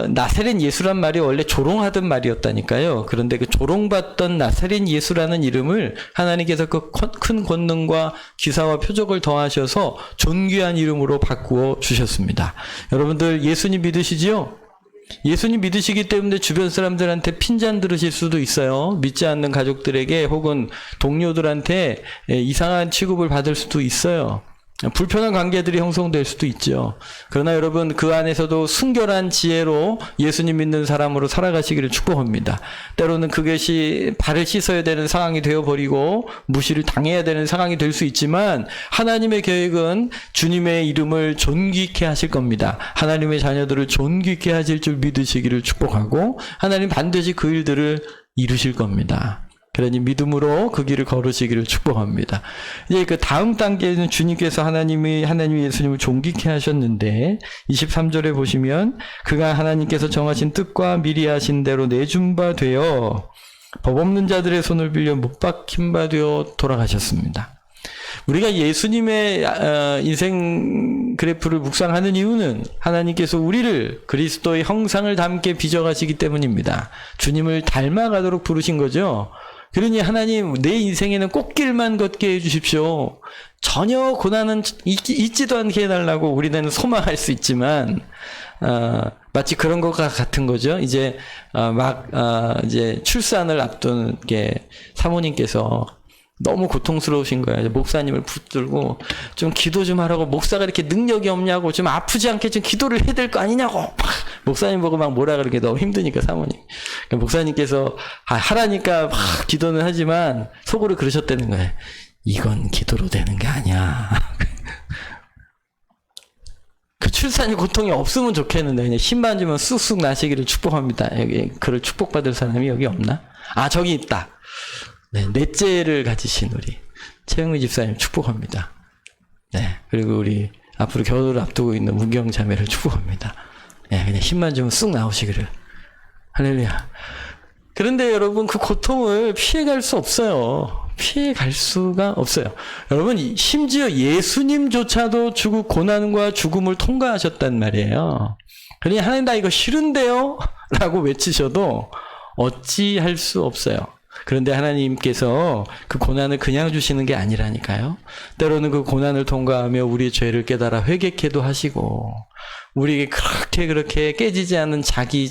나사렛 예수란 말이 원래 조롱하던 말이었다니까요. 그런데 그 조롱받던 나사렛 예수라는 이름을 하나님께서 그 큰 권능과 기사와 표적을 더하셔서 존귀한 이름으로 바꾸어 주셨습니다. 여러분들 예수님 믿으시지요? 예수님 믿으시기 때문에 주변 사람들한테 핀잔 들으실 수도 있어요. 믿지 않는 가족들에게 혹은 동료들한테 이상한 취급을 받을 수도 있어요. 불편한 관계들이 형성될 수도 있죠. 그러나 여러분 그 안에서도 순결한 지혜로 예수님 믿는 사람으로 살아가시기를 축복합니다. 때로는 그것이 발을 씻어야 되는 상황이 되어버리고 무시를 당해야 되는 상황이 될 수 있지만 하나님의 계획은 주님의 이름을 존귀케 하실 겁니다. 하나님의 자녀들을 존귀케 하실 줄 믿으시기를 축복하고 하나님 반드시 그 일들을 이루실 겁니다. 그러니 믿음으로 그 길을 걸으시기를 축복합니다. 이제 그 다음 단계는 주님께서 하나님이 예수님을 존귀케 하셨는데 23절에 보시면 그가 하나님께서 정하신 뜻과 미리 하신 대로 내준 바 되어 법 없는 자들의 손을 빌려 못 박힌 바 되어 돌아가셨습니다. 우리가 예수님의 인생 그래프를 묵상하는 이유는 하나님께서 우리를 그리스도의 형상을 닮게 빚어가시기 때문입니다. 주님을 닮아가도록 부르신 거죠. 그러니 하나님 내 인생에는 꽃길만 걷게 해주십시오. 전혀 고난은 있지도 않게 해달라고 우리는 소망할 수 있지만 마치 그런 것과 같은 거죠. 이제 이제 출산을 앞둔 게 사모님께서 너무 고통스러우신 거예요. 목사님을 붙들고 좀 기도 좀 하라고, 목사가 이렇게 능력이 없냐고, 좀 아프지 않게 좀 기도를 해야 될 거 아니냐고 막 목사님 보고 막 뭐라 그러게 너무 힘드니까 사모님. 그러니까 목사님께서 하라니까 막 기도는 하지만 속으로 그러셨다는 거예요. 이건 기도로 되는 게 아니야. 그 출산의 고통이 없으면 좋겠는데 그냥 힘만 주면 쑥쑥 나시기를 축복합니다. 여기 그를 축복받을 사람이 여기 없나? 저기 있다. 네, 넷째를 가지신 우리 최영미 집사님 축복합니다. 네, 그리고 우리 앞으로 결혼을 앞두고 있는 문경 자매를 축복합니다. 네, 그냥 힘만 주면 쑥 나오시기를. 할렐루야. 그런데 여러분 그 고통을 피해갈 수 없어요. 피해갈 수가 없어요. 여러분 심지어 예수님조차도 고난과 죽음을 통과하셨단 말이에요. 그러니 하나님 나 이거 싫은데요? 라고 외치셔도 어찌할 수 없어요. 그런데 하나님께서 그 고난을 그냥 주시는 게 아니라니까요. 때로는 그 고난을 통과하며 우리의 죄를 깨달아 회개케도 하시고 우리에게 그렇게 깨지지 않은 자기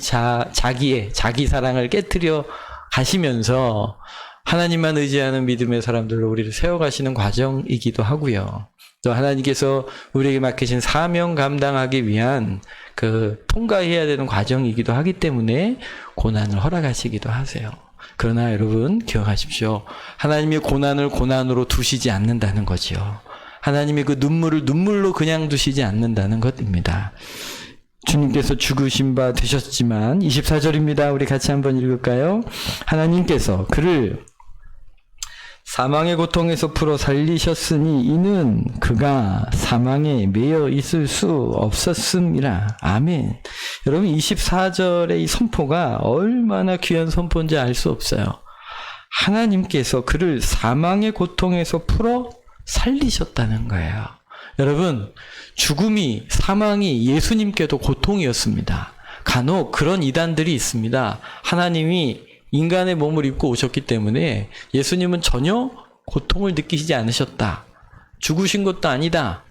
사랑을 깨트려 가시면서 하나님만 의지하는 믿음의 사람들로 우리를 세워가시는 과정이기도 하고요. 또 하나님께서 우리에게 맡기신 사명 감당하기 위한 그 통과해야 되는 과정이기도 하기 때문에 고난을 허락하시기도 하세요. 그러나 여러분 기억하십시오. 하나님의 고난을 고난으로 두시지 않는다는 거지요. 하나님의 그 눈물을 눈물로 그냥 두시지 않는다는 것입니다. 주님께서 죽으신 바 되셨지만 24절입니다. 우리 같이 한번 읽을까요? 하나님께서 그를 사망의 고통에서 풀어 살리셨으니 이는 그가 사망에 매여 있을 수 없었음이라. 아멘. 여러분 24절의 이 선포가 얼마나 귀한 선포인지 알 수 없어요. 하나님께서 그를 사망의 고통에서 풀어 살리셨다는 거예요. 여러분 죽음이, 사망이 예수님께도 고통이었습니다. 간혹 그런 이단들이 있습니다. 하나님이 인간의 몸을 입고 오셨기 때문에 예수님은 전혀 고통을 느끼시지 않으셨다. 죽으신 것도 아니다.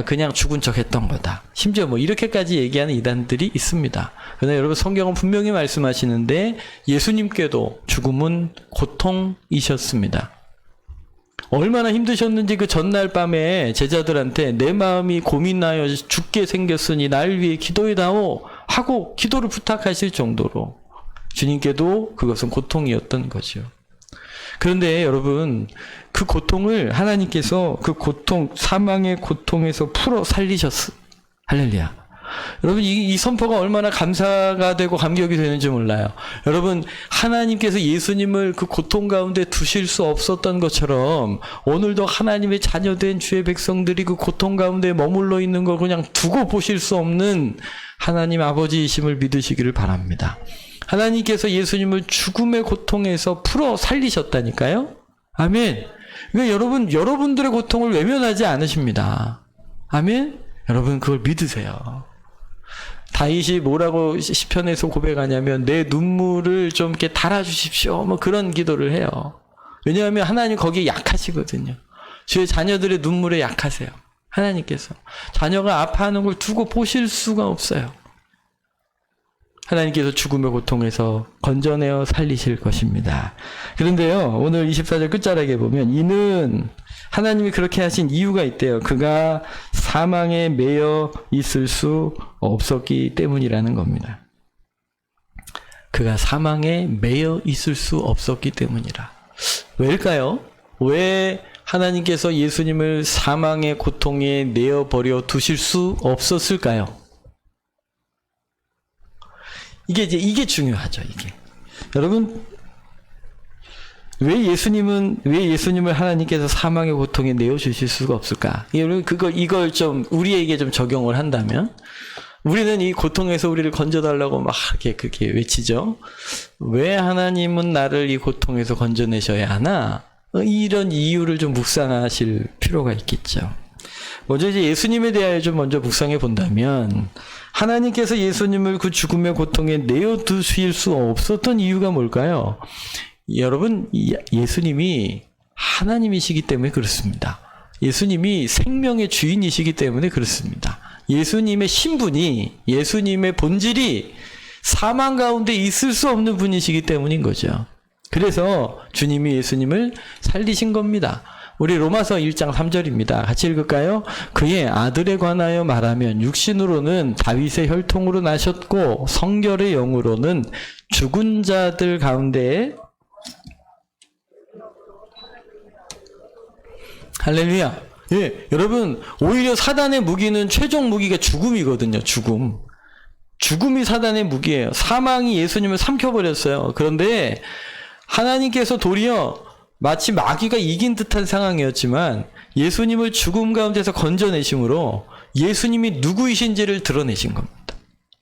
그냥 죽은 척 했던 거다. 심지어 이렇게까지 얘기하는 이단들이 있습니다. 그러나 여러분 성경은 분명히 말씀하시는데 예수님께도 죽음은 고통이셨습니다. 얼마나 힘드셨는지 그 전날 밤에 제자들한테 내 마음이 고민하여 죽게 생겼으니 날 위해 기도해다오 하고 기도를 부탁하실 정도로 주님께도 그것은 고통이었던 거죠. 그런데 여러분 그 고통을 하나님께서 그 고통, 사망의 고통에서 풀어 살리셨어. 할렐루야. 여러분 이 선포가 얼마나 감사가 되고 감격이 되는지 몰라요. 여러분 하나님께서 예수님을 그 고통 가운데 두실 수 없었던 것처럼 오늘도 하나님의 자녀된 주의 백성들이 그 고통 가운데 머물러 있는 걸 그냥 두고 보실 수 없는 하나님 아버지이심을 믿으시기를 바랍니다. 하나님께서 예수님을 죽음의 고통에서 풀어 살리셨다니까요. 아멘. 그러니까 여러분들의 고통을 외면하지 않으십니다. 아멘. 여러분 그걸 믿으세요. 다윗이 뭐라고 시편에서 고백하냐면 내 눈물을 좀 이렇게 달아주십시오. 뭐 그런 기도를 해요. 왜냐하면 하나님 거기에 약하시거든요. 주의 자녀들의 눈물에 약하세요. 하나님께서 자녀가 아파하는 걸 두고 보실 수가 없어요. 하나님께서 죽음의 고통에서 건져내어 살리실 것입니다. 그런데요, 오늘 24절 끝자락에 보면 이는 하나님이 그렇게 하신 이유가 있대요. 그가 사망에 매여 있을 수 없었기 때문이라는 겁니다. 그가 사망에 매여 있을 수 없었기 때문이라. 왜일까요? 왜 하나님께서 예수님을 사망의 고통에 내어버려 두실 수 없었을까요? 이게 중요하죠, 이게. 여러분, 왜 예수님을 하나님께서 사망의 고통에 내어주실 수가 없을까? 여러분, 이걸 좀, 우리에게 좀 적용을 한다면, 우리는 이 고통에서 우리를 건져달라고 막 그렇게 외치죠? 왜 하나님은 나를 이 고통에서 건져내셔야 하나? 이런 이유를 좀 묵상하실 필요가 있겠죠. 먼저 이제 예수님에 대하여 좀 먼저 묵상해 본다면, 하나님께서 예수님을 그 죽음의 고통에 내어두실 수 없었던 이유가 뭘까요? 여러분, 예수님이 하나님이시기 때문에 그렇습니다. 예수님이 생명의 주인이시기 때문에 그렇습니다. 예수님의 신분이, 예수님의 본질이 사망 가운데 있을 수 없는 분이시기 때문인 거죠. 그래서 주님이 예수님을 살리신 겁니다. 우리 로마서 1장 3절입니다. 같이 읽을까요? 그의 아들에 관하여 말하면 육신으로는 다윗의 혈통으로 나셨고 성결의 영으로는 죽은 자들 가운데 할렐루야. 예, 여러분, 오히려 사단의 무기는 최종 무기가 죽음이거든요. 죽음이 사단의 무기예요. 사망이 예수님을 삼켜버렸어요. 그런데 하나님께서 도리어 마치 마귀가 이긴 듯한 상황이었지만 예수님을 죽음 가운데서 건져내심으로 예수님이 누구이신지를 드러내신 겁니다.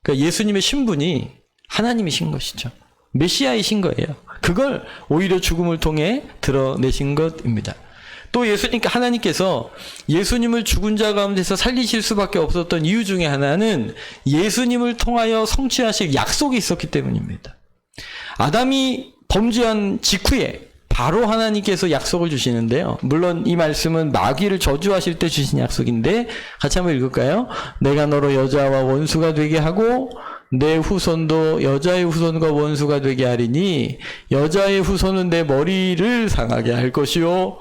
그러니까 예수님의 신분이 하나님이신 것이죠. 메시아이신 거예요. 그걸 오히려 죽음을 통해 드러내신 것입니다. 또 하나님께서 예수님을 죽은 자 가운데서 살리실 수밖에 없었던 이유 중에 하나는 예수님을 통하여 성취하실 약속이 있었기 때문입니다. 아담이 범죄한 직후에 바로 하나님께서 약속을 주시는데요. 물론 이 말씀은 마귀를 저주하실 때 주신 약속인데 같이 한번 읽을까요? 내가 너로 여자와 원수가 되게 하고 내 후손도 여자의 후손과 원수가 되게 하리니 여자의 후손은 내 머리를 상하게 할 것이요.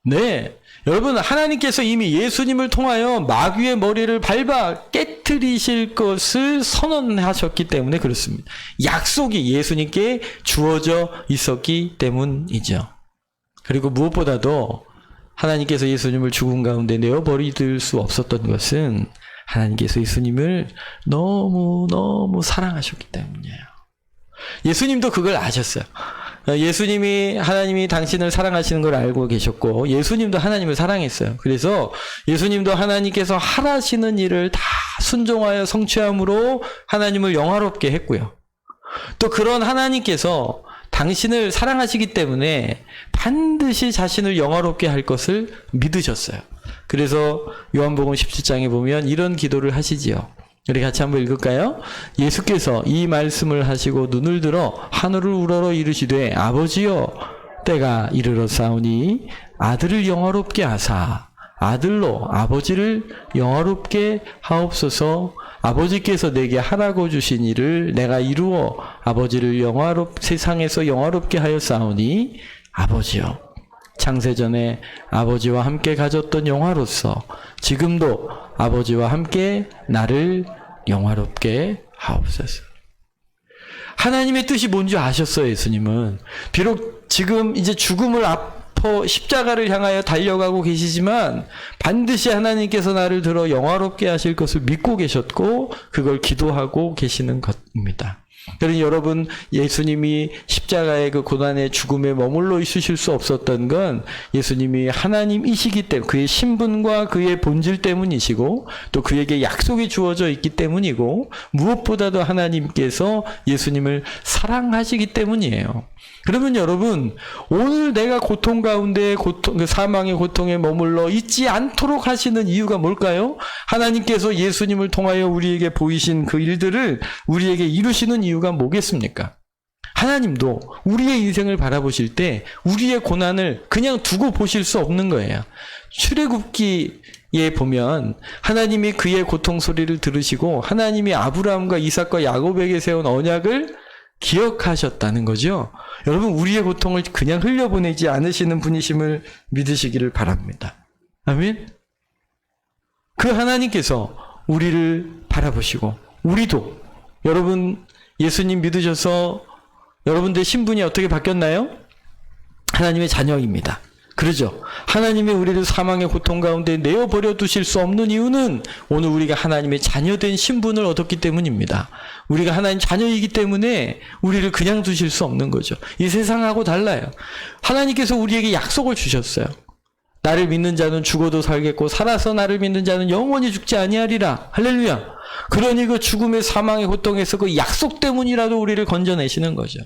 네, 여러분, 하나님께서 이미 예수님을 통하여 마귀의 머리를 밟아 깨트리실 것을 선언하셨기 때문에 그렇습니다. 약속이 예수님께 주어져 있었기 때문이죠. 그리고 무엇보다도 하나님께서 예수님을 죽음 가운데 내어버릴 수 없었던 것은 하나님께서 예수님을 너무너무 사랑하셨기 때문이에요. 예수님도 그걸 아셨어요. 예수님이, 하나님이 당신을 사랑하시는 걸 알고 계셨고 예수님도 하나님을 사랑했어요. 그래서 예수님도 하나님께서 하라시는 일을 다 순종하여 성취함으로 하나님을 영화롭게 했고요. 또 그런 하나님께서 당신을 사랑하시기 때문에 반드시 자신을 영화롭게 할 것을 믿으셨어요. 그래서 요한복음 17장에 보면 이런 기도를 하시지요. 우리 같이 한번 읽을까요? 예수께서 이 말씀을 하시고 눈을 들어 하늘을 우러러 이르시되 아버지여 때가 이르렀사오니 아들을 영화롭게 하사 아들로 아버지를 영화롭게 하옵소서. 아버지께서 내게 하라고 주신 일을 내가 이루어 아버지를 세상에서 영화롭게 하였사오니 아버지여 창세전에 아버지와 함께 가졌던 영화로서 지금도 아버지와 함께 나를 영화롭게 하옵소서. 하나님의 뜻이 뭔지 아셨어요, 예수님은. 비록 지금 이제 죽음을 앞서 십자가를 향하여 달려가고 계시지만 반드시 하나님께서 나를 들어 영화롭게 하실 것을 믿고 계셨고 그걸 기도하고 계시는 것입니다. 그러니 여러분, 예수님이 십자가의 그 고난의 죽음에 머물러 있으실 수 없었던 건 예수님이 하나님이시기 때문에, 그의 신분과 그의 본질 때문이시고 또 그에게 약속이 주어져 있기 때문이고, 무엇보다도 하나님께서 예수님을 사랑하시기 때문이에요. 그러면 여러분, 오늘 내가 고통 가운데 그 사망의 고통에 머물러 있지 않도록 하시는 이유가 뭘까요? 하나님께서 예수님을 통하여 우리에게 보이신 그 일들을 우리에게 이루시는 이유가 뭐겠습니까? 하나님도 우리의 인생을 바라보실 때 우리의 고난을 그냥 두고 보실 수 없는 거예요. 출애굽기에 보면 하나님이 그의 고통 소리를 들으시고 하나님이 아브라함과 이삭과 야곱에게 세운 언약을 기억하셨다는 거죠. 여러분, 우리의 고통을 그냥 흘려보내지 않으시는 분이심을 믿으시기를 바랍니다. 아멘. 그 하나님께서 우리를 바라보시고, 우리도, 여러분 예수님 믿으셔서 여러분들의 신분이 어떻게 바뀌었나요? 하나님의 자녀입니다. 그러죠. 하나님이 우리를 사망의 고통 가운데 내어버려 두실 수 없는 이유는 오늘 우리가 하나님의 자녀된 신분을 얻었기 때문입니다. 우리가 하나님 자녀이기 때문에 우리를 그냥 두실 수 없는 거죠. 이 세상하고 달라요. 하나님께서 우리에게 약속을 주셨어요. 나를 믿는 자는 죽어도 살겠고 살아서 나를 믿는 자는 영원히 죽지 아니하리라. 할렐루야. 그러니 그 죽음의 사망의 고통에서 그 약속 때문이라도 우리를 건져내시는 거죠.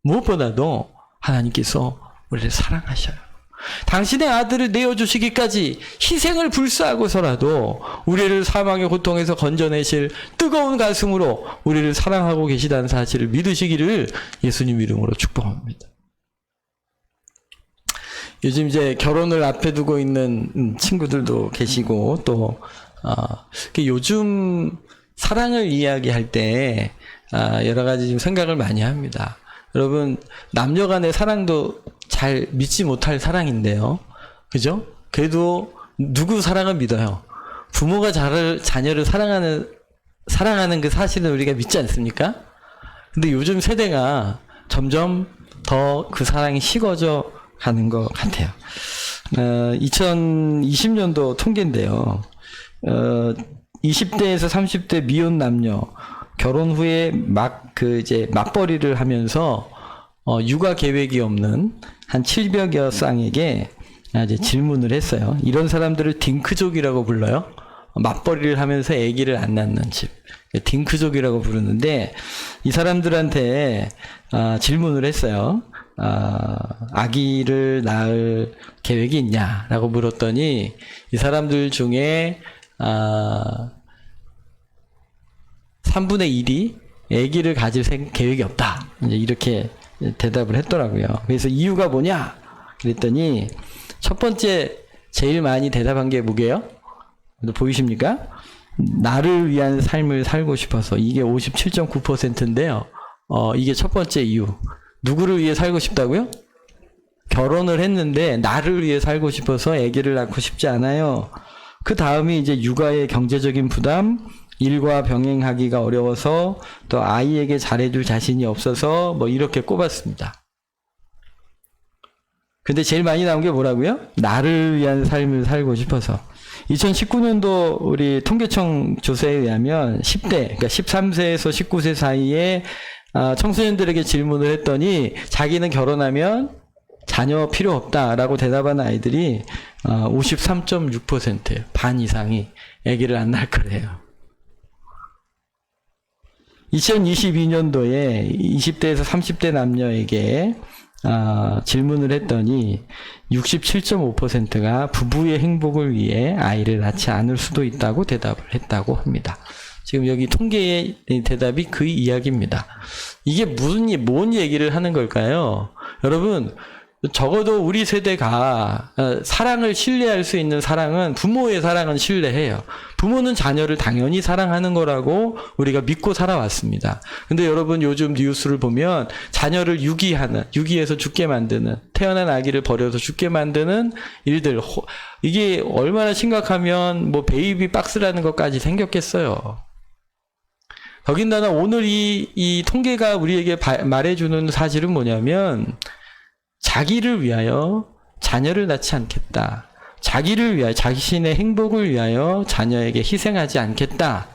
무엇보다도 하나님께서 우리를 사랑하셔요. 당신의 아들을 내어주시기까지 희생을 불사하고서라도 우리를 사망의 고통에서 건져내실 뜨거운 가슴으로 우리를 사랑하고 계시다는 사실을 믿으시기를 예수님 이름으로 축복합니다. 요즘 이제 결혼을 앞에 두고 있는 친구들도 계시고 또 요즘 사랑을 이야기할 때 여러 가지 좀 생각을 많이 합니다. 여러분, 남녀 간의 사랑도 잘 믿지 못할 사랑인데요. 그죠? 그래도 누구 사랑을 믿어요? 부모가 자녀를 사랑하는 그 사실은 우리가 믿지 않습니까? 근데 요즘 세대가 점점 더 그 사랑이 식어져 가는 것 같아요. 2020년도 통계인데요. 20대에서 30대 미혼 남녀 결혼 후에 이제 맞벌이를 하면서 육아 계획이 없는 한 700여 쌍에게 이제 질문을 했어요. 이런 사람들을 딩크족이라고 불러요. 맞벌이를 하면서 아기를 안 낳는 집. 딩크족이라고 부르는데 이 사람들한테 질문을 했어요. 아기를 낳을 계획이 있냐라고 물었더니 이 사람들 중에 3분의 1이 아기를 가질 계획이 없다. 이제 이렇게 대답을 했더라고요. 그래서 이유가 뭐냐? 그랬더니 첫 번째 제일 많이 대답한 게 뭐게요? 보이십니까? 나를 위한 삶을 살고 싶어서. 이게 57.9%인데요. 이게 첫 번째 이유. 누구를 위해 살고 싶다고요? 결혼을 했는데 나를 위해 살고 싶어서 아기를 낳고 싶지 않아요. 그 다음이 이제 육아의 경제적인 부담, 일과 병행하기가 어려워서 또 아이에게 잘해줄 자신이 없어서 뭐 이렇게 꼽았습니다. 근데 제일 많이 나온 게 뭐라고요? 나를 위한 삶을 살고 싶어서. 2019년도 우리 통계청 조사에 의하면 10대, 그러니까 13세에서 19세 사이에 청소년들에게 질문을 했더니 자기는 결혼하면 자녀 필요 없다라고 대답한 아이들이 53.6%예요. 반 이상이 아기를 안 낳을 거래요. 2022년도에 20대에서 30대 남녀에게 질문을 했더니 67.5%가 부부의 행복을 위해 아이를 낳지 않을 수도 있다고 대답을 했다고 합니다. 지금 여기 통계의 대답이 그 이야기입니다. 이게 뭔 얘기를 하는 걸까요? 여러분, 적어도 우리 세대가 사랑을 신뢰할 수 있는 사랑은 부모의 사랑은 신뢰해요. 부모는 자녀를 당연히 사랑하는 거라고 우리가 믿고 살아왔습니다. 근데 여러분 요즘 뉴스를 보면 자녀를 유기해서 죽게 만드는, 태어난 아기를 버려서 죽게 만드는 일들, 이게 얼마나 심각하면 뭐 베이비 박스라는 것까지 생겼겠어요. 더군다나 오늘 이 통계가 우리에게 말해주는 사실은 뭐냐면 자기를 위하여 자녀를 낳지 않겠다. 자기를 위하여, 자신의 행복을 위하여 자녀에게 희생하지 않겠다.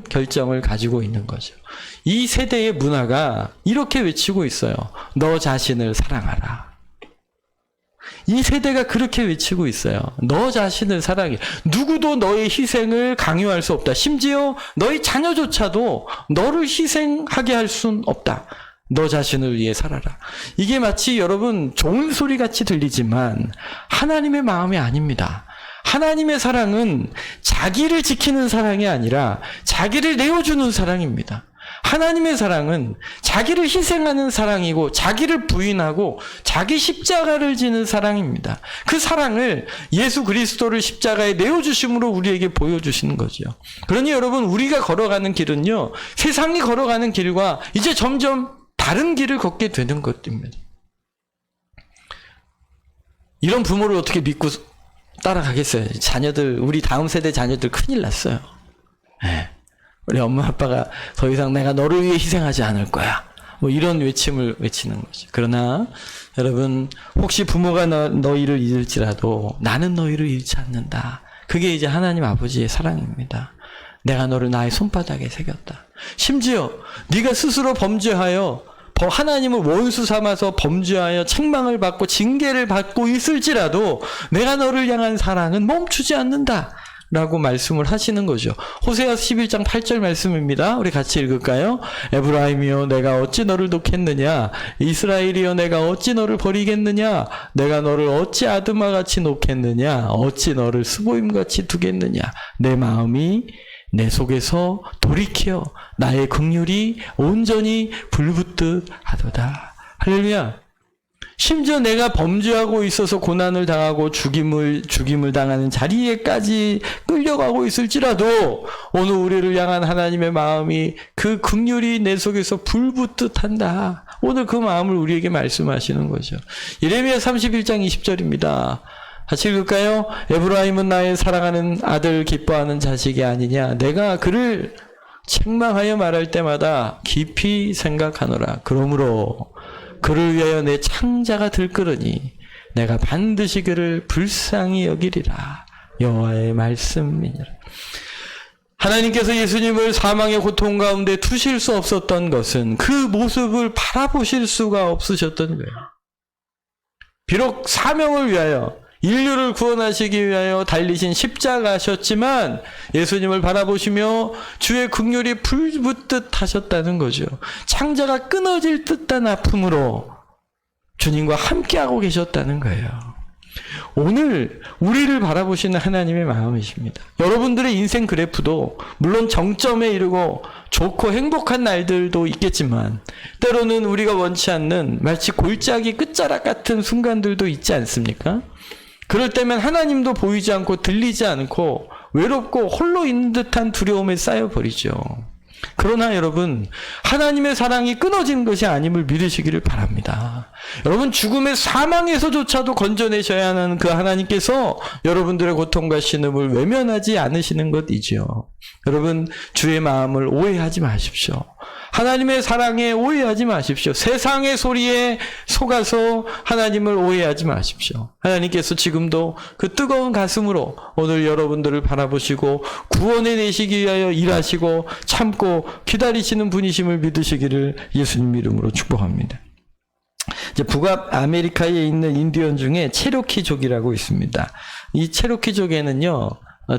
결정을 가지고 있는 거죠. 이 세대의 문화가 이렇게 외치고 있어요. 너 자신을 사랑하라. 이 세대가 그렇게 외치고 있어요. 너 자신을 사랑해. 누구도 너의 희생을 강요할 수 없다. 심지어 너의 자녀조차도 너를 희생하게 할 순 없다. 너 자신을 위해 살아라. 이게 마치 여러분 좋은 소리 같이 들리지만 하나님의 마음이 아닙니다. 하나님의 사랑은 자기를 지키는 사랑이 아니라 자기를 내어주는 사랑입니다. 하나님의 사랑은 자기를 희생하는 사랑이고 자기를 부인하고 자기 십자가를 지는 사랑입니다. 그 사랑을 예수 그리스도를 십자가에 내어주심으로 우리에게 보여주시는 거죠. 그러니 여러분 우리가 걸어가는 길은요. 세상이 걸어가는 길과 이제 점점 다른 길을 걷게 되는 것입니다. 이런 부모를 어떻게 믿고 따라가겠어요? 자녀들, 우리 다음 세대 자녀들 큰일 났어요. 네. 우리 엄마 아빠가 더 이상 내가 너를 위해 희생하지 않을 거야. 뭐 이런 외침을 외치는 거죠. 그러나 여러분 혹시 부모가 너희를 잃을지라도 나는 너희를 잃지 않는다. 그게 이제 하나님 아버지의 사랑입니다. 내가 너를 나의 손바닥에 새겼다. 심지어 네가 스스로 범죄하여 하나님을 원수 삼아서 범죄하여 책망을 받고 징계를 받고 있을지라도 내가 너를 향한 사랑은 멈추지 않는다. 라고 말씀을 하시는 거죠. 호세아 11장 8절 말씀입니다. 우리 같이 읽을까요? 에브라임이여 내가 어찌 너를 놓겠느냐? 이스라엘이여 내가 어찌 너를 버리겠느냐? 내가 너를 어찌 아드마같이 놓겠느냐? 어찌 너를 스보임같이 두겠느냐? 내 마음이 내 속에서 돌이켜 나의 긍휼이 온전히 불붙듯 하도다. 할렐루야. 심지어 내가 범죄하고 있어서 고난을 당하고 죽임을 당하는 자리에까지 끌려가고 있을지라도 오늘 우리를 향한 하나님의 마음이 그 긍휼이 내 속에서 불붙듯 한다. 오늘 그 마음을 우리에게 말씀하시는 거죠. 예레미야 31장 20절입니다. 같이 읽을까요? 에브라임은 나의 사랑하는 아들 기뻐하는 자식이 아니냐. 내가 그를 책망하여 말할 때마다 깊이 생각하노라. 그러므로 그를 위하여 내 창자가 들끓으니 내가 반드시 그를 불쌍히 여기리라. 여호와의 말씀이니라. 하나님께서 예수님을 사망의 고통 가운데 두실 수 없었던 것은 그 모습을 바라보실 수가 없으셨던 거예요. 비록 사명을 위하여 인류를 구원하시기 위하여 달리신 십자가셨지만 예수님을 바라보시며 주의 긍휼이 불붙듯 하셨다는 거죠. 창자가 끊어질 듯한 아픔으로 주님과 함께하고 계셨다는 거예요. 오늘 우리를 바라보시는 하나님의 마음이십니다. 여러분들의 인생 그래프도 물론 정점에 이르고 좋고 행복한 날들도 있겠지만 때로는 우리가 원치 않는 마치 골짜기 끝자락 같은 순간들도 있지 않습니까? 그럴 때면 하나님도 보이지 않고 들리지 않고 외롭고 홀로 있는 듯한 두려움에 쌓여버리죠. 그러나 여러분 하나님의 사랑이 끊어지는 것이 아님을 믿으시기를 바랍니다. 여러분 죽음의 사망에서조차도 건져내셔야 하는 그 하나님께서 여러분들의 고통과 신음을 외면하지 않으시는 것이죠. 여러분 주의 마음을 오해하지 마십시오. 하나님의 사랑에 오해하지 마십시오. 세상의 소리에 속아서 하나님을 오해하지 마십시오. 하나님께서 지금도 그 뜨거운 가슴으로 오늘 여러분들을 바라보시고 구원해 내시기 위하여 일하시고 참고 기다리시는 분이심을 믿으시기를 예수님 이름으로 축복합니다. 이제 북압 아메리카에 있는 인디언 중에 체로키족이라고 있습니다. 이 체로키족에는요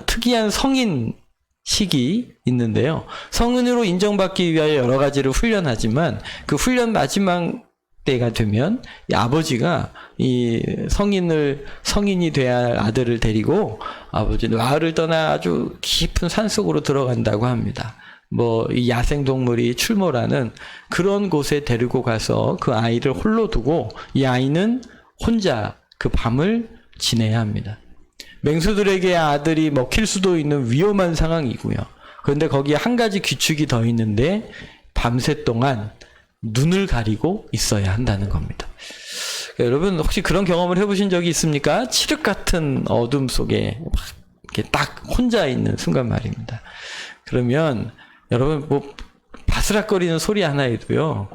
특이한 성인 식이 있는데요. 성인으로 인정받기 위하여 여러 가지를 훈련하지만 그 훈련 마지막 때가 되면 이 아버지가 이 성인이 돼야 할 아들을 데리고 아버지는 마을을 떠나 아주 깊은 산속으로 들어간다고 합니다. 이 야생동물이 출몰하는 그런 곳에 데리고 가서 그 아이를 홀로 두고 이 아이는 혼자 그 밤을 지내야 합니다. 맹수들에게 아들이 먹힐 수도 있는 위험한 상황이고요. 그런데 거기에 한 가지 규칙이 더 있는데 밤새 동안 눈을 가리고 있어야 한다는 겁니다. 그러니까 여러분 혹시 그런 경험을 해보신 적이 있습니까? 칠흑 같은 어둠 속에 이렇게 딱 혼자 있는 순간 말입니다. 그러면 여러분 바스락거리는 소리 하나에도요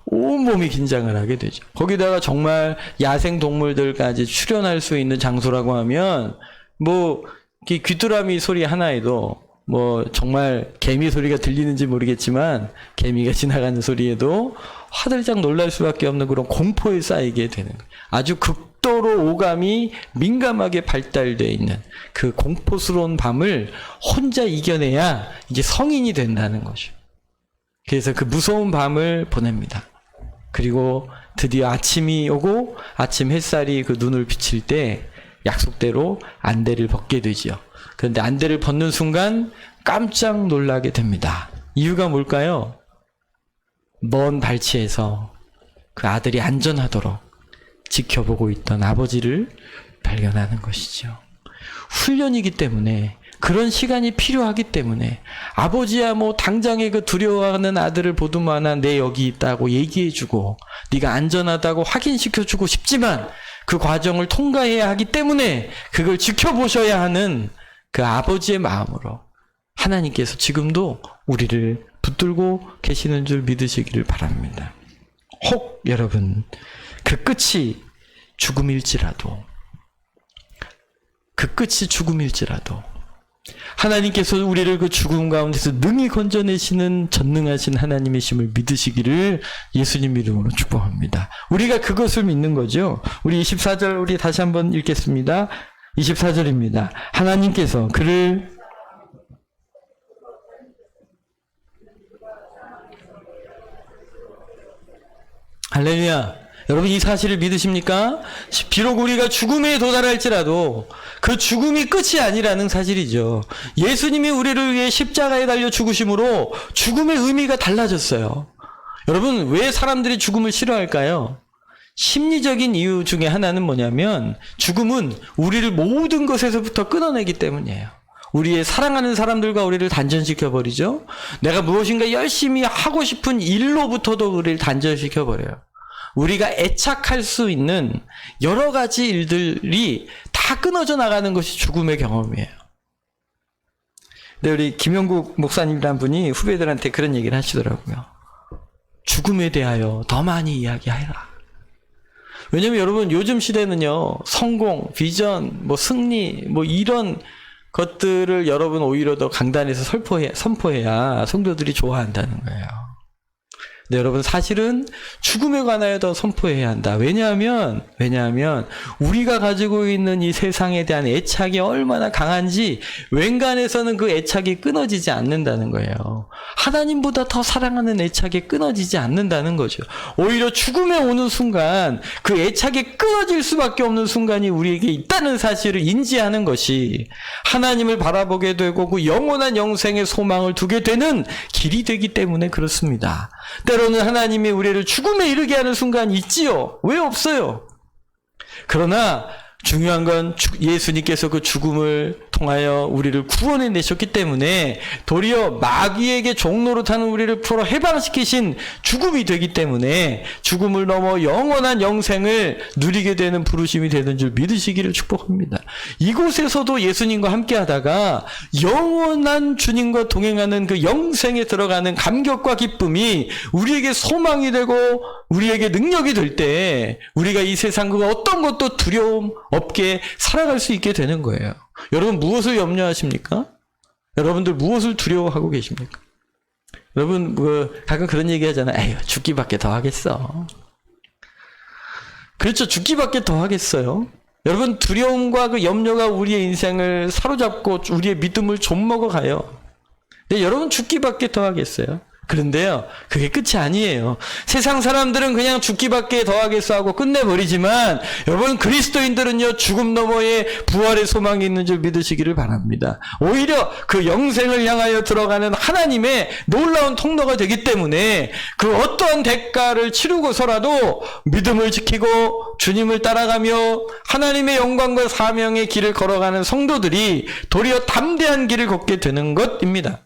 온몸이 긴장을 하게 되죠. 거기다가 정말 야생 동물들까지 출현할 수 있는 장소라고 하면 귀뚜라미 소리 하나에도 뭐 정말 개미 소리가 들리는지 모르겠지만 개미가 지나가는 소리에도 화들짝 놀랄 수밖에 없는 그런 공포에 쌓이게 되는 거예요. 아주 극도로 오감이 민감하게 발달되어 있는 그 공포스러운 밤을 혼자 이겨내야 이제 성인이 된다는 거죠. 그래서 그 무서운 밤을 보냅니다. 그리고 드디어 아침이 오고 아침 햇살이 그 눈을 비칠 때 약속대로 안대를 벗게 되지요. 그런데 안대를 벗는 순간 깜짝 놀라게 됩니다. 이유가 뭘까요? 먼 발치에서 그 아들이 안전하도록 지켜보고 있던 아버지를 발견하는 것이죠. 훈련이기 때문에, 그런 시간이 필요하기 때문에, 아버지야 뭐 당장에 그 두려워하는 아들을 보더만한 내 여기 있다고 얘기해주고 네가 안전하다고 확인시켜주고 싶지만 그 과정을 통과해야 하기 때문에 그걸 지켜보셔야 하는 그 아버지의 마음으로 하나님께서 지금도 우리를 붙들고 계시는 줄 믿으시기를 바랍니다. 혹 여러분, 그 끝이 죽음일지라도, 그 끝이 죽음일지라도 하나님께서 우리를 그 죽음 가운데서 능히 건져내시는 전능하신 하나님이심을 믿으시기를 예수님 이름으로 축복합니다. 우리가 그것을 믿는 거죠. 우리 24절 우리 다시 한번 읽겠습니다. 24절입니다. 하나님께서 그를 할렐루야. 여러분 이 사실을 믿으십니까? 비록 우리가 죽음에 도달할지라도 그 죽음이 끝이 아니라는 사실이죠. 예수님이 우리를 위해 십자가에 달려 죽으심으로 죽음의 의미가 달라졌어요. 여러분 왜 사람들이 죽음을 싫어할까요? 심리적인 이유 중에 하나는 뭐냐면 죽음은 우리를 모든 것에서부터 끊어내기 때문이에요. 우리의 사랑하는 사람들과 우리를 단절시켜버리죠. 내가 무엇인가 열심히 하고 싶은 일로부터도 우리를 단절시켜버려요. 우리가 애착할 수 있는 여러 가지 일들이 다 끊어져 나가는 것이 죽음의 경험이에요. 근데 우리 김영국 목사님이라는 분이 후배들한테 그런 얘기를 하시더라고요. 죽음에 대하여 더 많이 이야기해라. 왜냐면 여러분 요즘 시대는요, 성공, 비전, 뭐 승리, 뭐 이런 것들을 여러분 오히려 더 강단에서 선포해야 성도들이 좋아한다는 거예요. 근데 여러분 사실은 죽음에 관하여 더 선포해야 한다. 왜냐하면 우리가 가지고 있는 이 세상에 대한 애착이 얼마나 강한지 웬간에서는 그 애착이 끊어지지 않는다는 거예요. 하나님보다 더 사랑하는 애착이 끊어지지 않는다는 거죠. 오히려 죽음에 오는 순간 그 애착이 끊어질 수밖에 없는 순간이 우리에게 있다는 사실을 인지하는 것이 하나님을 바라보게 되고 그 영원한 영생의 소망을 두게 되는 길이 되기 때문에 그렇습니다. 때로는 하나님이 우리를 죽음에 이르게 하는 순간이 있지요. 왜 없어요? 그러나 중요한 건 예수님께서 그 죽음을 통하여 우리를 구원해 내셨기 때문에 도리어 마귀에게 종노릇하는 우리를 풀어 해방시키신 죽음이 되기 때문에 죽음을 넘어 영원한 영생을 누리게 되는 부르심이 되는 줄 믿으시기를 축복합니다. 이곳에서도 예수님과 함께 하다가 영원한 주님과 동행하는 그 영생에 들어가는 감격과 기쁨이 우리에게 소망이 되고 우리에게 능력이 될 때 우리가 이 세상 그 어떤 것도 두려움 없게 살아갈 수 있게 되는 거예요. 여러분 무엇을 염려하십니까? 여러분들 무엇을 두려워하고 계십니까? 여러분 가끔 그런 얘기 하잖아요. 에휴, 죽기밖에 더 하겠어. 그렇죠. 죽기밖에 더 하겠어요. 여러분 두려움과 그 염려가 우리의 인생을 사로잡고 우리의 믿음을 좀먹어 가요. 근데 여러분 죽기밖에 더 하겠어요. 그런데요, 그게 끝이 아니에요. 세상 사람들은 그냥 죽기밖에 더 하겠어 하고 끝내버리지만 여러분 그리스도인들은요, 죽음 너머에 부활의 소망이 있는 줄 믿으시기를 바랍니다. 오히려 그 영생을 향하여 들어가는 하나님의 놀라운 통로가 되기 때문에 그 어떠한 대가를 치르고서라도 믿음을 지키고 주님을 따라가며 하나님의 영광과 사명의 길을 걸어가는 성도들이 도리어 담대한 길을 걷게 되는 것입니다.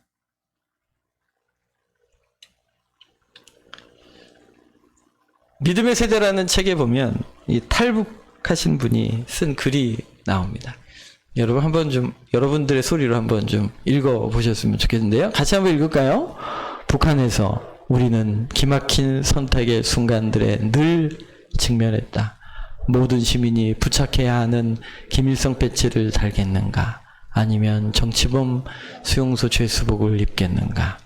믿음의 세대라는 책에 보면 이 탈북하신 분이 쓴 글이 나옵니다. 여러분 한번 좀 여러분들의 소리로 한번 좀 읽어보셨으면 좋겠는데요. 같이 한번 읽을까요? 북한에서 우리는 기막힌 선택의 순간들에 늘 직면했다. 모든 시민이 부착해야 하는 김일성 배지를 달겠는가? 아니면 정치범 수용소 죄수복을 입겠는가?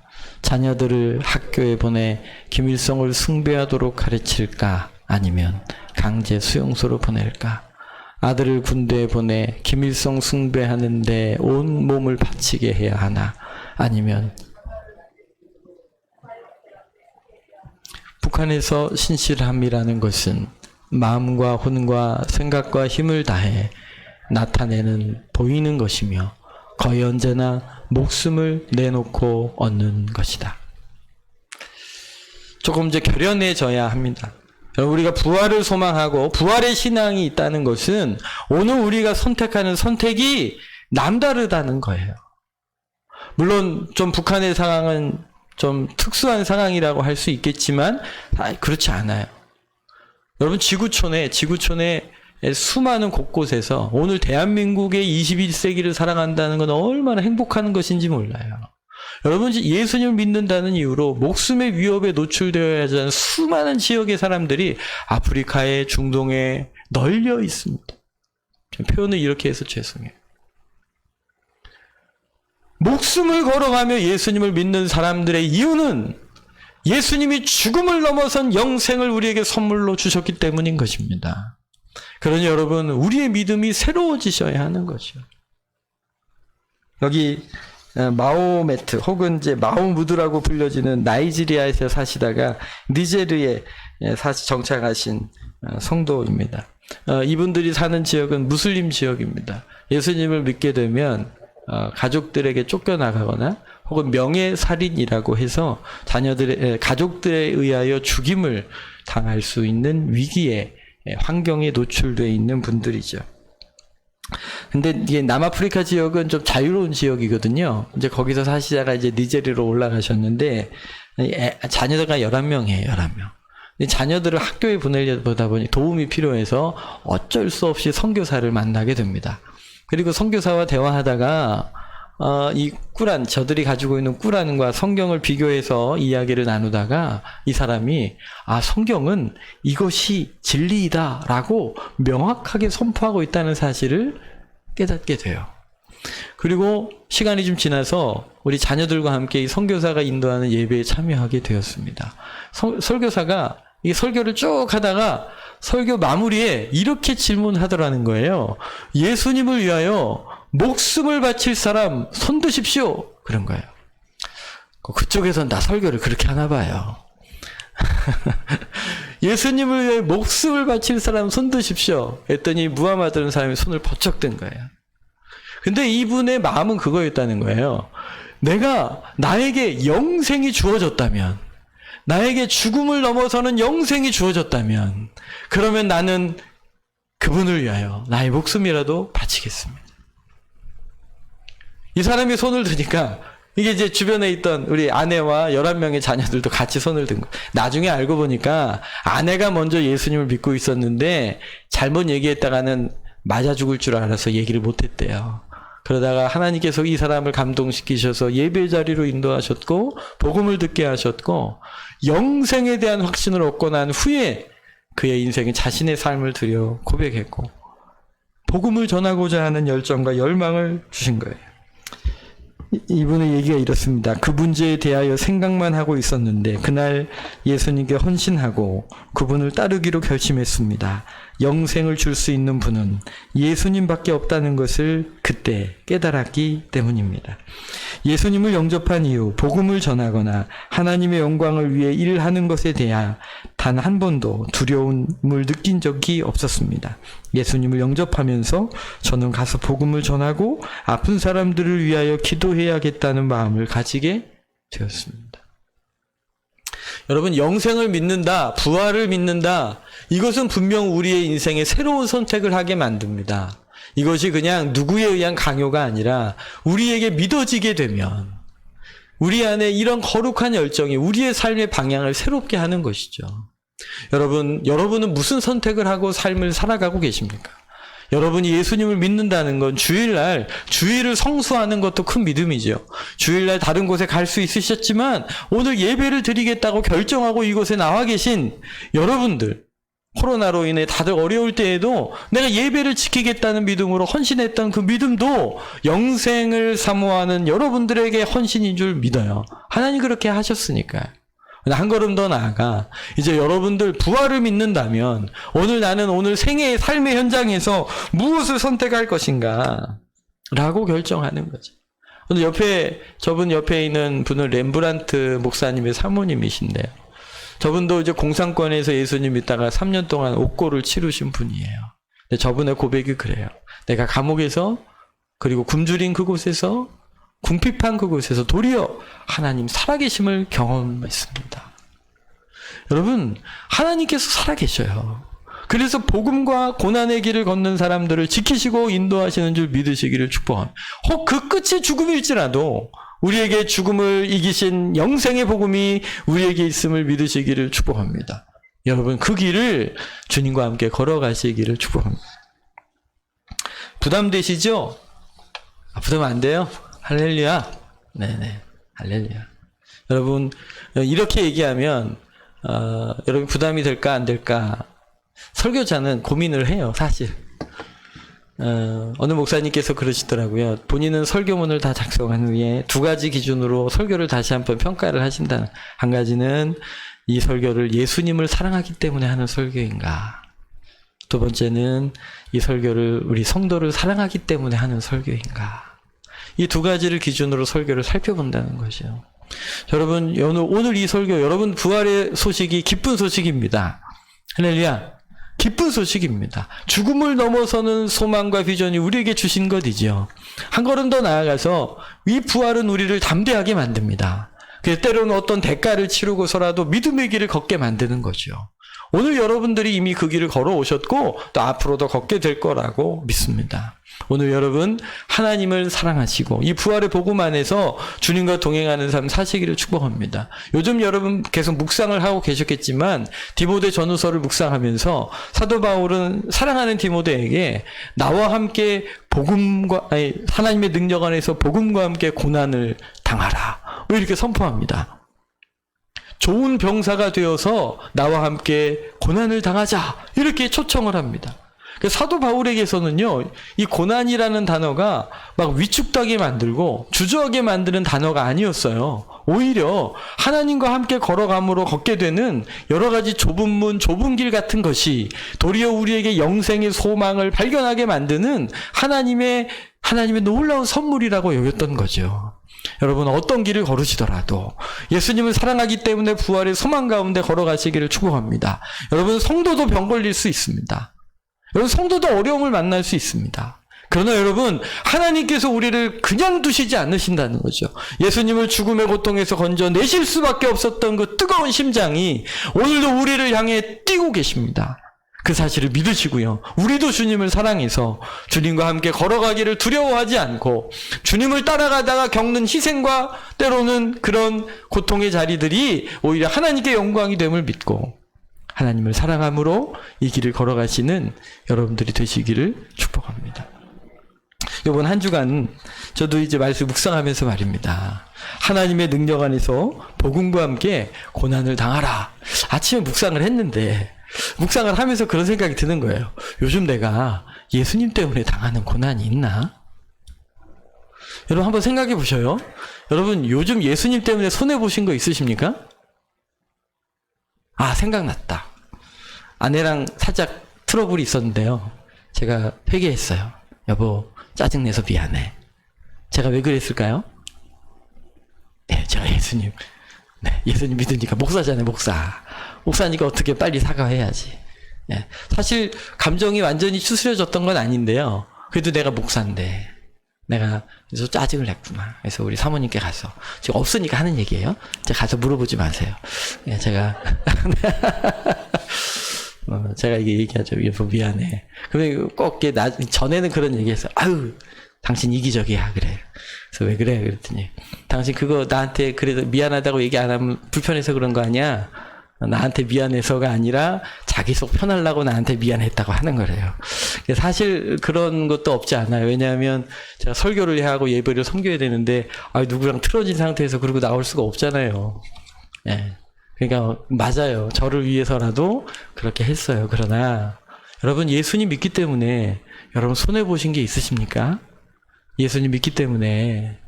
자녀들을 학교에 보내 김일성을 숭배하도록 가르칠까? 아니면 강제 수용소로 보낼까? 아들을 군대에 보내 김일성 숭배하는데 온 몸을 바치게 해야 하나? 아니면 북한에서 신실함이라는 것은 마음과 혼과 생각과 힘을 다해 나타내는 보이는 것이며 거의 언제나 목숨을 내놓고 얻는 것이다. 조금 이제 결연해져야 합니다. 우리가 부활을 소망하고 부활의 신앙이 있다는 것은 오늘 우리가 선택하는 선택이 남다르다는 거예요. 물론 좀 북한의 상황은 좀 특수한 상황이라고 할 수 있겠지만 그렇지 않아요. 여러분 지구촌에 수많은 곳곳에서 오늘 대한민국의 21세기를 살아간다는 건 얼마나 행복한 것인지 몰라요. 여러분 예수님을 믿는다는 이유로 목숨의 위협에 노출되어야 하는 수많은 지역의 사람들이 아프리카에 중동에 널려 있습니다. 표현을 이렇게 해서 죄송해요. 목숨을 걸어가며 예수님을 믿는 사람들의 이유는 예수님이 죽음을 넘어선 영생을 우리에게 선물로 주셨기 때문인 것입니다. 그러니 여러분 우리의 믿음이 새로워지셔야 하는 것이요. 여기 마호메트 혹은 이제 마호무드라고 불려지는 나이지리아에서 사시다가 니제르에 정착하신 성도입니다. 이분들이 사는 지역은 무슬림 지역입니다. 예수님을 믿게 되면 가족들에게 쫓겨나가거나 혹은 명예살인이라고 해서 가족들에 의하여 죽임을 당할 수 있는 위기에 환경에 노출되어 있는 분들이죠. 근데 이게 남아프리카 지역은 좀 자유로운 지역이거든요. 이제 거기서 사시다가 이제 니제르로 올라가셨는데 자녀가 11명이에요, 11명. 자녀들을 학교에 보내려다 보니 도움이 필요해서 어쩔 수 없이 선교사를 만나게 됩니다. 그리고 선교사와 대화하다가 이 꾸란, 저들이 가지고 있는 꾸란과 성경을 비교해서 이야기를 나누다가 이 사람이 성경은 이것이 진리이다라고 명확하게 선포하고 있다는 사실을 깨닫게 돼요. 그리고 시간이 좀 지나서 우리 자녀들과 함께 이 선교사가 인도하는 예배에 참여하게 되었습니다. 설교사가 이 설교를 쭉 하다가 설교 마무리에 이렇게 질문하더라는 거예요. 예수님을 위하여 목숨을 바칠 사람 손 드십시오. 그런 거예요. 그쪽에선 나 설교를 그렇게 하나 봐요. 예수님을 위해 목숨을 바칠 사람 손 드십시오. 했더니 무하마드라는 사람이 손을 번쩍 든 거예요. 근데 이분의 마음은 그거였다는 거예요. 나에게 영생이 주어졌다면, 나에게 죽음을 넘어서는 영생이 주어졌다면, 그러면 나는 그분을 위하여 나의 목숨이라도 바치겠습니다. 이 사람이 손을 드니까 이게 이제 주변에 있던 우리 아내와 11명의 자녀들도 같이 손을 든 거. 나중에 알고 보니까 아내가 먼저 예수님을 믿고 있었는데 잘못 얘기했다가는 맞아 죽을 줄 알아서 얘기를 못했대요. 그러다가 하나님께서 이 사람을 감동시키셔서 예배 자리로 인도하셨고 복음을 듣게 하셨고 영생에 대한 확신을 얻고 난 후에 그의 인생에 자신의 삶을 드려 고백했고 복음을 전하고자 하는 열정과 열망을 주신 거예요. 이분의 얘기가 이렇습니다. 그 문제에 대하여 생각만 하고 있었는데 그날 예수님께 헌신하고 그분을 따르기로 결심했습니다. 영생을 줄 수 있는 분은 예수님밖에 없다는 것을 그때 깨달았기 때문입니다. 예수님을 영접한 이후 복음을 전하거나 하나님의 영광을 위해 일하는 것에 대하 단 한 번도 두려움을 느낀 적이 없었습니다. 예수님을 영접하면서 저는 가서 복음을 전하고 아픈 사람들을 위하여 기도해야겠다는 마음을 가지게 되었습니다. 여러분, 영생을 믿는다, 부활을 믿는다, 이것은 분명 우리의 인생에 새로운 선택을 하게 만듭니다. 이것이 그냥 누구에 의한 강요가 아니라 우리에게 믿어지게 되면 우리 안에 이런 거룩한 열정이 우리의 삶의 방향을 새롭게 하는 것이죠. 여러분은 무슨 선택을 하고 삶을 살아가고 계십니까? 여러분이 예수님을 믿는다는 건 주일날 주일을 성수하는 것도 큰 믿음이죠. 주일날 다른 곳에 갈 수 있으셨지만 오늘 예배를 드리겠다고 결정하고 이곳에 나와 계신 여러분들, 코로나로 인해 다들 어려울 때에도 내가 예배를 지키겠다는 믿음으로 헌신했던 그 믿음도 영생을 사모하는 여러분들에게 헌신인 줄 믿어요. 하나님 그렇게 하셨으니까요. 한 걸음 더 나아가 이제 여러분들 부활을 믿는다면 오늘 생애의 삶의 현장에서 무엇을 선택할 것인가 라고 결정하는 거죠. 오늘 저분 옆에 있는 분은 렘브란트 목사님의 사모님이신데요. 저분도 이제 공산권에서 예수님 믿다가 3년 동안 옥고를 치르신 분이에요. 근데 저분의 고백이 그래요. 내가 감옥에서 그리고 굶주린 그곳에서 궁핍한 그곳에서 도리어 하나님 살아계심을 경험했습니다. 여러분, 하나님께서 살아계셔요. 그래서 복음과 고난의 길을 걷는 사람들을 지키시고 인도하시는 줄 믿으시기를 축복합니다. 혹 그 끝이 죽음일지라도 우리에게 죽음을 이기신 영생의 복음이 우리에게 있음을 믿으시기를 축복합니다. 여러분, 그 길을 주님과 함께 걸어가시기를 축복합니다. 부담되시죠? 부담 안 돼요? 할렐루야. 네네. 할렐루야. 여러분, 이렇게 얘기하면, 여러분 부담이 될까, 안 될까? 설교자는 고민을 해요, 사실. 어느 목사님께서 그러시더라고요. 본인은 설교문을 다 작성한 후에 두 가지 기준으로 설교를 다시 한번 평가를 하신다. 한 가지는 이 설교를 예수님을 사랑하기 때문에 하는 설교인가? 두 번째는 이 설교를 우리 성도를 사랑하기 때문에 하는 설교인가? 이 두 가지를 기준으로 설교를 살펴본다는 것이요. 여러분, 오늘 이 설교, 여러분 부활의 소식이 기쁜 소식입니다. 할렐루야. 기쁜 소식입니다. 죽음을 넘어서는 소망과 비전이 우리에게 주신 것이죠. 한 걸음 더 나아가서 이 부활은 우리를 담대하게 만듭니다. 그래서 때로는 어떤 대가를 치르고서라도 믿음의 길을 걷게 만드는 거죠. 오늘 여러분들이 이미 그 길을 걸어오셨고 또 앞으로도 걷게 될 거라고 믿습니다. 오늘 여러분 하나님을 사랑하시고 이 부활의 복음 안에서 주님과 동행하는 삶 사시기를 축복합니다. 요즘 여러분 계속 묵상을 하고 계셨겠지만 디모데 전후서를 묵상하면서 사도 바울은 사랑하는 디모데에게 나와 함께 하나님의 능력 안에서 복음과 함께 고난을 당하라. 왜 이렇게 선포합니다. 좋은 병사가 되어서 나와 함께 고난을 당하자 이렇게 초청을 합니다. 사도 바울에게서는요, 이 고난이라는 단어가 막 위축되게 만들고 주저하게 만드는 단어가 아니었어요. 오히려 하나님과 함께 걸어감으로 걷게 되는 여러 가지 좁은 문, 좁은 길 같은 것이 도리어 우리에게 영생의 소망을 발견하게 만드는 하나님의 놀라운 선물이라고 여겼던 거죠. 여러분 어떤 길을 걸으시더라도 예수님을 사랑하기 때문에 부활의 소망 가운데 걸어가시기를 축복합니다. 여러분 성도도 병 걸릴 수 있습니다. 여러분 성도도 어려움을 만날 수 있습니다. 그러나 여러분 하나님께서 우리를 그냥 두시지 않으신다는 거죠. 예수님을 죽음의 고통에서 건져내실 수밖에 없었던 그 뜨거운 심장이 오늘도 우리를 향해 뛰고 계십니다. 그 사실을 믿으시고요. 우리도 주님을 사랑해서 주님과 함께 걸어가기를 두려워하지 않고 주님을 따라가다가 겪는 희생과 때로는 그런 고통의 자리들이 오히려 하나님께 영광이 됨을 믿고 하나님을 사랑함으로 이 길을 걸어가시는 여러분들이 되시기를 축복합니다. 이번 한 주간 저도 이제 말씀 묵상하면서 말입니다. 하나님의 능력 안에서 복음과 함께 고난을 당하라. 아침에 묵상을 했는데 묵상을 하면서 그런 생각이 드는 거예요. 요즘 내가 예수님 때문에 당하는 고난이 있나? 여러분 한번 생각해 보셔요. 여러분 요즘 예수님 때문에 손해보신 거 있으십니까? 생각났다. 아내랑 살짝 트러블이 있었는데요. 제가 회개했어요. 여보 짜증내서 미안해. 제가 왜 그랬을까요? 제가 예수님 믿으니까 목사잖아요. 목사니까 어떻게 빨리 사과해야지. 사실 감정이 완전히 추스려졌던 건 아닌데요. 그래도 내가 목사인데 내가 그래서 짜증을 냈구나. 그래서 우리 사모님께 가서 지금 없으니까 하는 얘기예요. 제가 가서 물어보지 마세요. 제가 제가 이게 얘기하죠. 여보 미안해. 그러면 꼭 전에는 그런 얘기했어요. 아유 당신 이기적이야 그래. 그래서 왜 그래 그랬더니 당신 그거 나한테 그래도 미안하다고 얘기 안 하면 불편해서 그런 거 아니야? 나한테 미안해서가 아니라 자기 속 편하려고 나한테 미안했다고 하는 거래요. 사실 그런 것도 없지 않아요. 왜냐하면 제가 설교를 해야 하고 예배를 섬겨야 되는데 누구랑 틀어진 상태에서 그러고 나올 수가 없잖아요. 그러니까 맞아요. 저를 위해서라도 그렇게 했어요. 그러나 여러분 예수님 믿기 때문에 여러분 손해보신 게 있으십니까? 예수님 믿기 때문에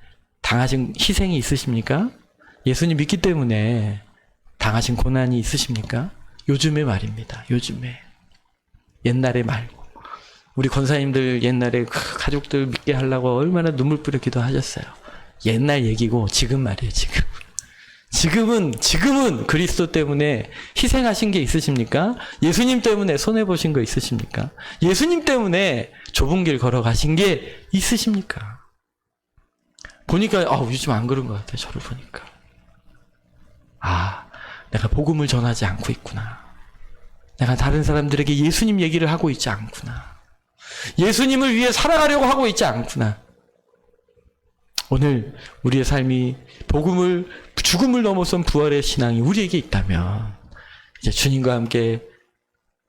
당하신 희생이 있으십니까? 예수님 믿기 때문에 당하신 고난이 있으십니까? 요즘에 말입니다. 요즘에. 옛날에 말고. 우리 권사님들 옛날에 가족들 믿게 하려고 얼마나 눈물 뿌려 기도하셨어요. 옛날 얘기고 지금 말이에요. 지금은 그리스도 때문에 희생하신 게 있으십니까? 예수님 때문에 손해보신 거 있으십니까? 예수님 때문에 좁은 길 걸어가신 게 있으십니까? 보니까 요즘 안 그런 것 같아요. 저를 보니까. 내가 복음을 전하지 않고 있구나. 내가 다른 사람들에게 예수님 얘기를 하고 있지 않구나. 예수님을 위해 살아가려고 하고 있지 않구나. 오늘 우리의 삶이 죽음을 넘어선 부활의 신앙이 우리에게 있다면 이제 주님과 함께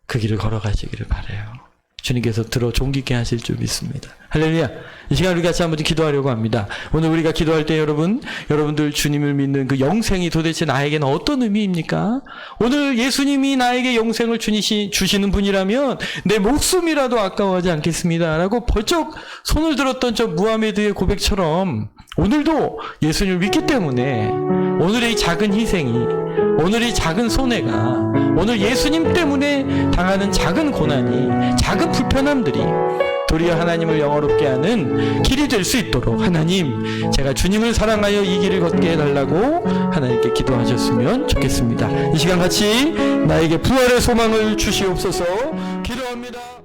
그 길을 걸어가시기를 바라요. 주님께서 들어 종기 있게 하실 줄 믿습니다. 할렐루야. 이 시간 우리 같이 한번 기도하려고 합니다. 오늘 우리가 기도할 때 여러분들 주님을 믿는 그 영생이 도대체 나에게는 어떤 의미입니까? 오늘 예수님이 나에게 영생을 주시는 분이라면 내 목숨이라도 아까워하지 않겠습니다. 라고 벌쩍 손을 들었던 저 무하메드의 고백처럼 오늘도 예수님을 믿기 때문에 오늘의 이 작은 희생이, 오늘의 작은 손해가, 오늘 예수님 때문에 당하는 작은 고난이, 작은 불편함들이 도리어 하나님을 영화롭게 하는 길이 될 수 있도록 하나님, 제가 주님을 사랑하여 이 길을 걷게 해달라고 하나님께 기도하셨으면 좋겠습니다. 이 시간 같이 나에게 부활의 소망을 주시옵소서. 기도합니다.